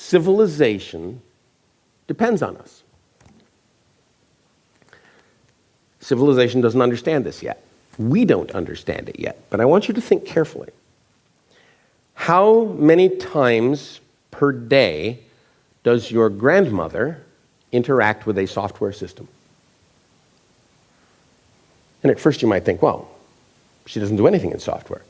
civilization depends on us. Civilization doesn't understand this yet. We don't understand it yet, but I want you to think carefully. How many times per day does your grandmother interact with a software system? And at first you might think, well, she doesn't do anything in software.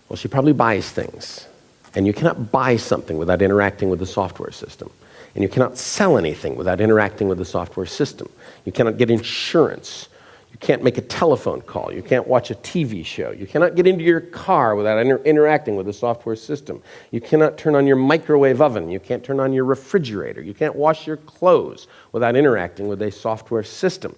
Well, she probably buys things. And you cannot buy something without interacting with the software system. And you cannot sell anything without interacting with the software system. You cannot get insurance. You can't make a telephone call. You can't watch a TV show. You cannot get into your car without interacting with the software system. You cannot turn on your microwave oven. You can't turn on your refrigerator. You can't wash your clothes without interacting with a software system.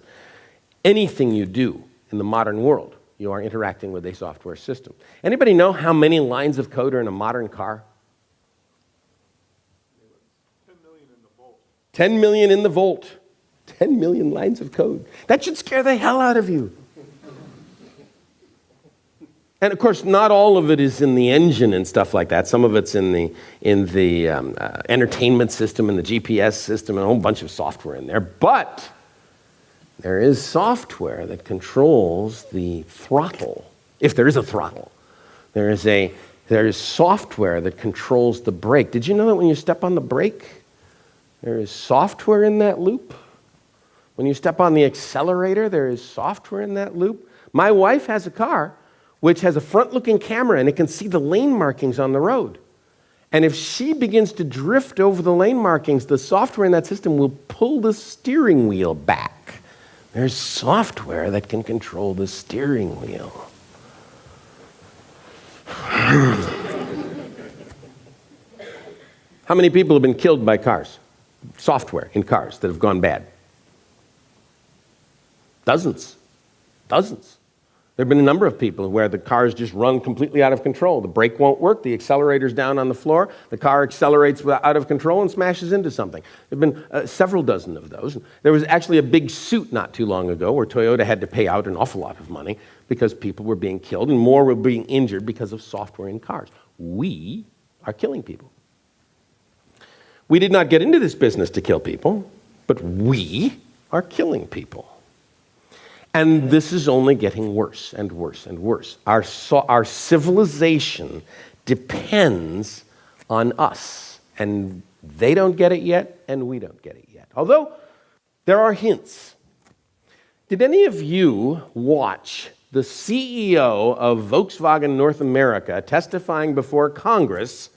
Anything you do in the modern world, you are interacting with a software system. Anybody know how many lines of code are in a modern car? 10 million in the volt. 10 million in the volt. 10 million lines of code. That should scare the hell out of you. And of course, not all of it is in the engine and stuff like that. Some of it's in the entertainment system and the GPS system and a whole bunch of software in there. But there is software that controls the throttle, if there is a throttle. There is software that controls the brake. Did you know that when you step on the brake, there is software in that loop? When you step on the accelerator, there is software in that loop. My wife has a car which has a front-looking camera and it can see the lane markings on the road. And if she begins to drift over the lane markings, the software in that system will pull the steering wheel back. There's software that can control the steering wheel. How many people have been killed by cars? Software in cars that have gone bad? Dozens. Dozens. There have been a number of people where the cars just run completely out of control. The brake won't work, the accelerator's down on the floor, the car accelerates out of control and smashes into something. There have been several dozen of those. There was actually a big suit not too long ago where Toyota had to pay out an awful lot of money because people were being killed and more were being injured because of software in cars. We are killing people. We did not get into this business to kill people, but we are killing people. And this is only getting worse and worse and worse. Our civilization depends on us. And they don't get it yet, and we don't get it yet. Although, there are hints. Did any of you watch the CEO of Volkswagen North America testifying before Congress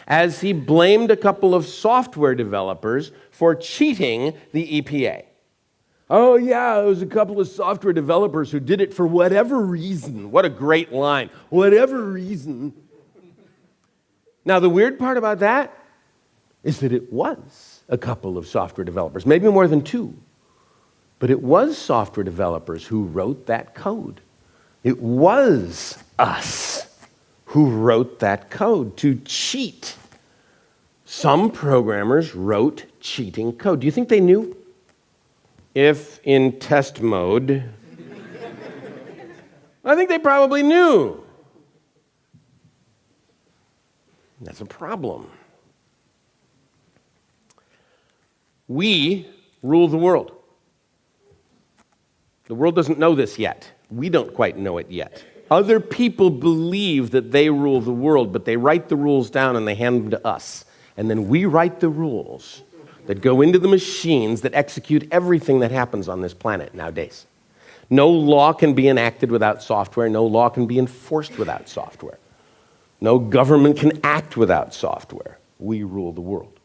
as he blamed a couple of software developers for cheating the EPA? Oh yeah, it was a couple of software developers who did it for whatever reason. What a great line. Whatever reason. Now the weird part about that is that it was a couple of software developers, maybe more than two. But it was software developers who wrote that code. It was us who wrote that code to cheat. Some programmers wrote cheating code. Do you think they knew? If in test mode, I think they probably knew. That's a problem. We rule the world. The world doesn't know this yet. We don't quite know it yet. Other people believe that they rule the world, but they write the rules down and they hand them to us. And then we write the rules that go into the machines that execute everything that happens on this planet nowadays. No law can be enacted without software. No law can be enforced without software. No government can act without software. We rule the world.